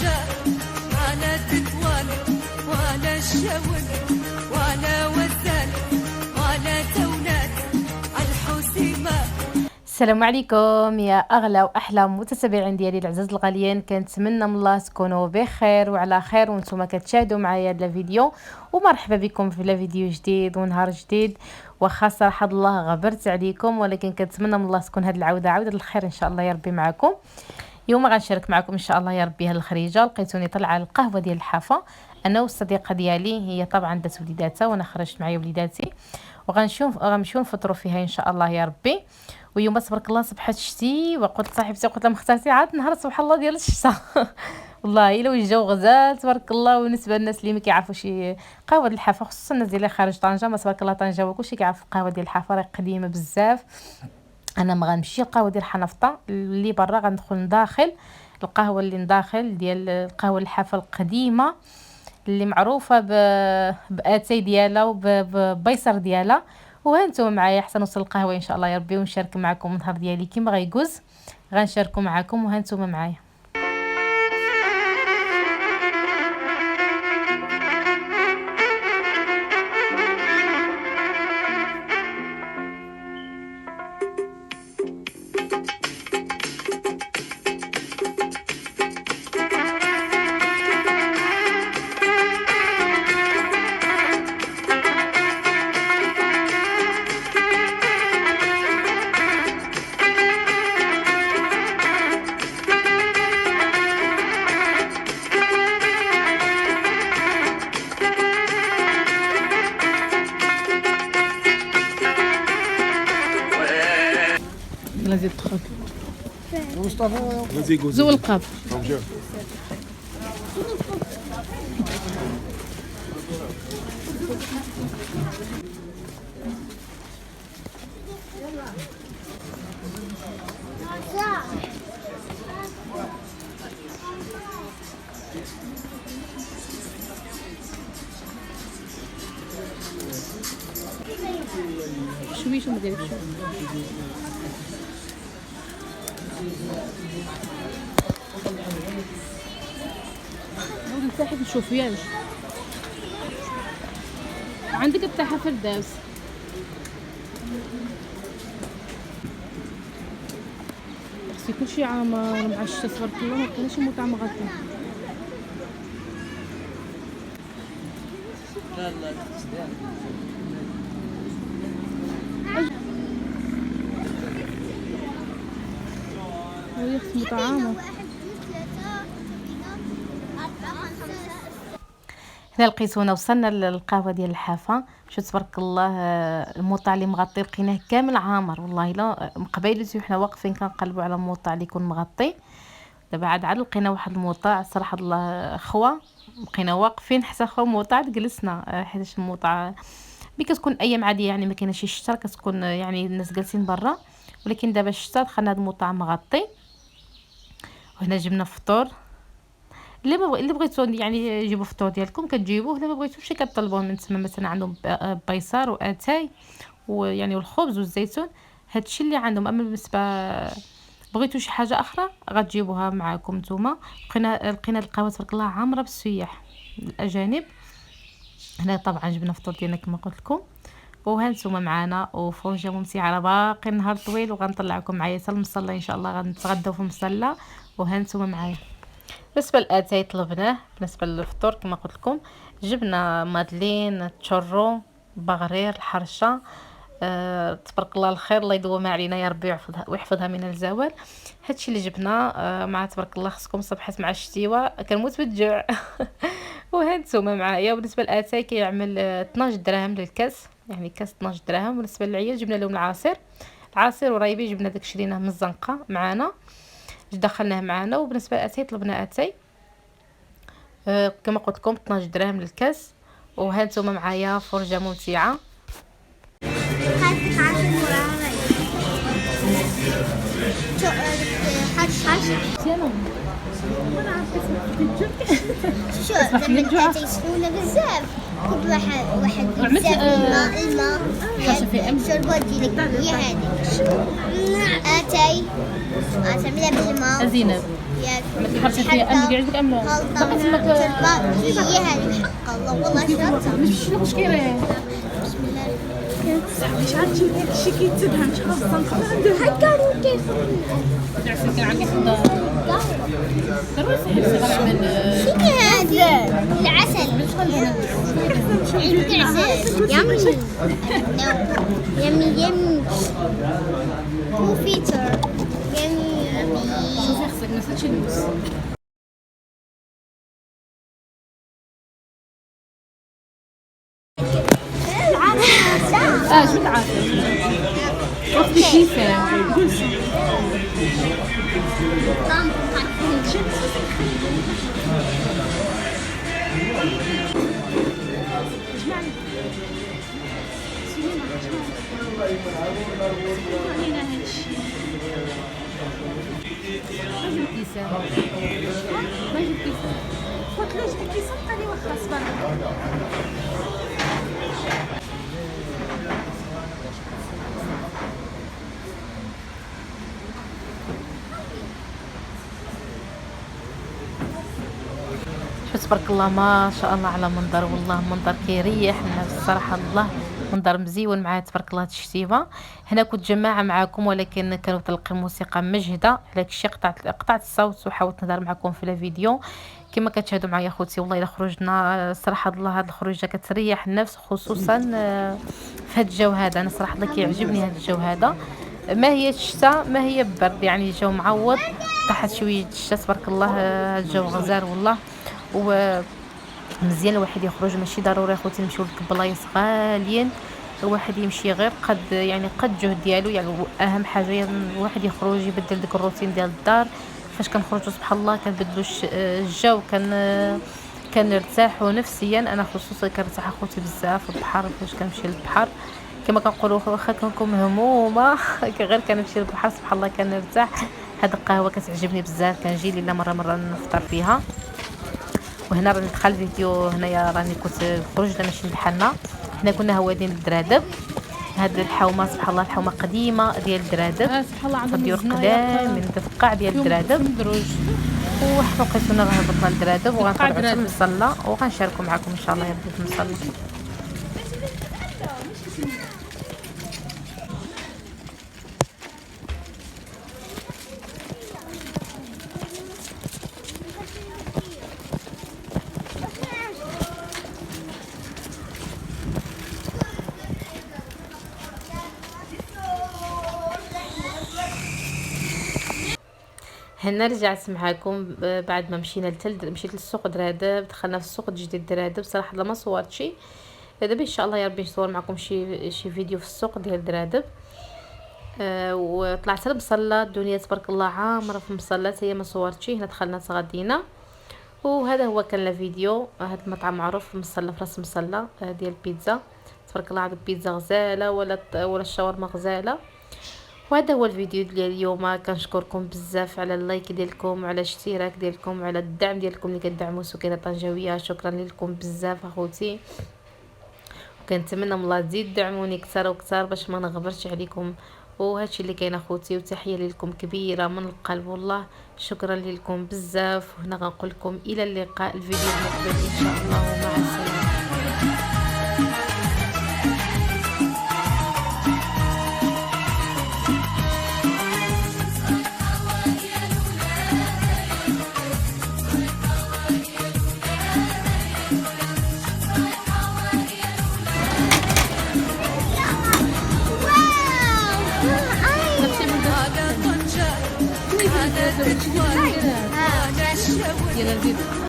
رجال ولا تتوالد ولا الشاول ولا وزان ولا تولاد الحسيمة. السلام عليكم يا اغلى واحلى متتبعين ديالي العزاز الغاليين، كنتمنى من الله تكونوا بخير وعلى خير وانتم كتشاهدوا معايا هذا الفيديو. ومرحبا بكم في فيديو جديد ونهار جديد. واخا صراحه الله غبرت عليكم، ولكن كنتمنى من الله تكون هذه العوده عوده الخير ان شاء الله يا ربي معكم. اليوم غنشارك معكم ان شاء الله يا ربي هاد الخريجه. لقيتوني طالعه القهوه ديال الحافه انا والصديقه ديالي، هي طبعا دات وليداتها وانا خرجت معايا وليداتي، غنمشيو نفطروا فيها ان شاء الله يا ربي. واليوم تبارك الله صبحت شتي، وقلت لصاحبتي قلت لها مختارتي عاد نهار سبحان الله ديال الشتا والله الا الجو غزال تبارك الله. وبالنسبه للناس اللي ما كيعرفوش قهوه ديال الحافه، خصوصا الناس اللي خارج طنجه، ما تبارك الله طنجه وكلشي كيعرف القهوه ديال الحافه راه قديمه بزاف. انا ما غنمشي القهوه ديال حنفطه اللي برا، غندخل نداخل القهوه اللي نداخل ديال القهوه الحافه القديمه اللي معروفه باتاي ديالها وببيصر ديالها. وهانتم معايا حتى نوصل القهوه ان شاء الله يا ربي، ونشارك معكم النهار ديالي كيما غيجوز غنشاركو معكم. وهانتم معايا لازم تدخل مصطفى زول القاب. شوي شو مدير شو نقعد نتاحف نشوف ياش عندك التحف الداس. خصي كلشي عامر مع الشتا تبارك الله، ما كاينش مطعم غادي. لا ويخص مطعمه. هنا لقيتونا وصلنا للقهوه ديال الحافه. شوف تبارك الله الموطع اللي مغطي لقيناه كامل عامر، والله الا قبيلتي وحنا واقفين كنقلبوا على الموطع اللي يكون مغطي. دابا عاد لقينا واحد الموطع صراحه الله خوا، بقينا واقفين حتى خوا موطع جلسنا، حيت الموطع ملي كتكون ايام عاديه يعني ما كايناش الشتا، كتكون يعني الناس جالسين برا، ولكن دابا الشتا دخلنا هذا الموطع مغطي. وهنا جبنا فطور اللي بغيتو يعني جيبوا فطور ديالكم كتجيبوه، الا ما بغيتوش كطلبوه من تما. مثلا عندهم بيصار واتاي ويعني والخبز والزيتون، هادشي اللي عندهم. اما بالنسبه بغيتو شي حاجه اخرى غتجيبوها معاكم نتوما. لقينا القهوه تبارك الله عامره بالسياح الاجانب. هنا طبعا جبنا فطور ديالنا كما قلت لكم، وهانتوما معانا وفرجه ممتعه. راه باقي النهار طويل وغنطلعكم معايا حتى المصلى ان شاء الله، غنتغداو في المصلى وهانتوما معايا. بالنسبه للاتاي طلبناه. بالنسبه للفطور كما قلت لكم جبنا مادلين، تشورو، بغرير، الحرشه. تبارك الله الخير، الله يدومها علينا يا ربي ويحفظها من الزوال. هادشي اللي جبنا مع تبارك الله. خصكم صبحت مع الشتيوه كنموت بالجوع وهانتوما معايا. وبالنسبه للاتاي كيعمل 12 درهم للكاس، يعني كاس 12 درهم. بالنسبه للعيال جبنا لهم العصير ورايبي جبنا داك شريناه من الزنقه معانا، دخلناه معانا. وبالنسبه للاتاي طلبنا اتاي كما قلت لكم 12 درهم للكاس. وهانتوما معايا فرجه ممتعه. شو لما الاتاي سخونه بزاف كنت واحد بزاف الماء شربات ديالك هي هذيك اتاي تعملها بالماء زينب ياكل حرشة فيها أمي يعجبك أم لا؟ غلطة هي هذه حق الله والله شاطرة. مش مشكلة. بسم الله. مش عارفة هيك شي كيتسدها مش خاصة هكذا كيف تعرفي كان عندي خضار. ضروري صحيح صغار عمل. شنو هذا؟ العسل. عندي عسل. يمي. يمي يمي. تو فيتر. يمي. شوفي خصك نسيتش اللبس. شو تعرفي؟ وقت كيفه. قلت له جبت كيسة قال لي واخا صبر. تبارك الله ما شاء الله على منظر، والله منظر كيريح النفس الصراحه. الله منظر مزيون معاه تبارك الله. هاد الشتيبه هنا كنت جماعه معاكم ولكن كانوا تلقي الموسيقى مجهده، على داكشي قطعت الصوت وحاولت نهضر معكم في الفيديو كما كتشاهدوا معايا خوتي. والله الا خرجنا صراحه الله هاد الخروجه كتريح النفس، خصوصا في هاد الجو هذا. انا صراحه الله كيعجبني هاد الجو هذا، ما هي الشتاء ما هي برد، يعني الجو معوض، طاحت شويه الشتاء تبارك الله. هاد الجو غزال والله، ومزيان الواحد يخرج. ماشي ضروري اخوتي نمشيو لبلايص غاليين، الواحد يمشي غير قد يعني قد جهد ديالو. يعني اهم حاجه الواحد يخرج يبدل ديك الروتين ديال الدار. فاش كنخرجوا سبحان الله كنبدلوا الجو، كنرتاحوا نفسيا. انا خصوصا كنرتاح اخوتي بزاف في البحر. فاش كنمشي للبحر كما كنقولوا واخا كنكون مهمومه غير كنمشي للبحر سبحان الله كنرتاح. هاد القهوه كتعجبني بزاف، كنجي ليله مره نفطر فيها. وهنا راني دخل فيديو هنايا راني كنت خرجنا ماشي بحالنا. حنا كنا هوادين للدرادب. هاد الحومه سبحان الله الحومه قديمه ديال الدرادب، سبحان الله عندهم الديور قدام من الفقاع ديال الدرادب. وحنا لقيتونا راه هبطنا للدرادب وغنطلعوا حتى المصلى وغنشاركوا معكم ان شاء الله يربي في المصلى. هنا رجعت معكم بعد ما مشينا مشيت للسوق درادب. دخلنا في السوق الجديد درادب. صراحه ما صورت شي، دابا ان شاء الله يا ربي نصور معكم شي فيديو في السوق ديال درادب. وطلعت للمصلى. الدنيا تبارك الله عامره في المصلى، هي ما صورتش. هنا دخلنا تغدينا، وهذا هو كان الفيديو. هذا المطعم معروف في المصلى، في راس المصلى ديال البيتزا تبارك الله. عاد البيتزا غزاله ولا الشاورما غزاله. وهذا هو الفيديو ديال اليوم. كنشكركم بزاف على اللايك ديالكم وعلى الاشتراك ديالكم وعلى الدعم ديالكم اللي كتدعموا سكينه طنجاويه. شكرا لكم بزاف اخوتي، وكنتمنى من الله تزيد دعموني اكثر واكثر باش ما نغبرش عليكم. وهادشي اللي كاين اخوتي، وتحيه لكم كبيره من القلب والله. شكرا لكم بزاف، وهنا غنقول لكم الى اللقاء الفيديو المقبل ان شاء الله، ومع السلامه. هذا طنجة، هذا تكوان، هذا الشوي.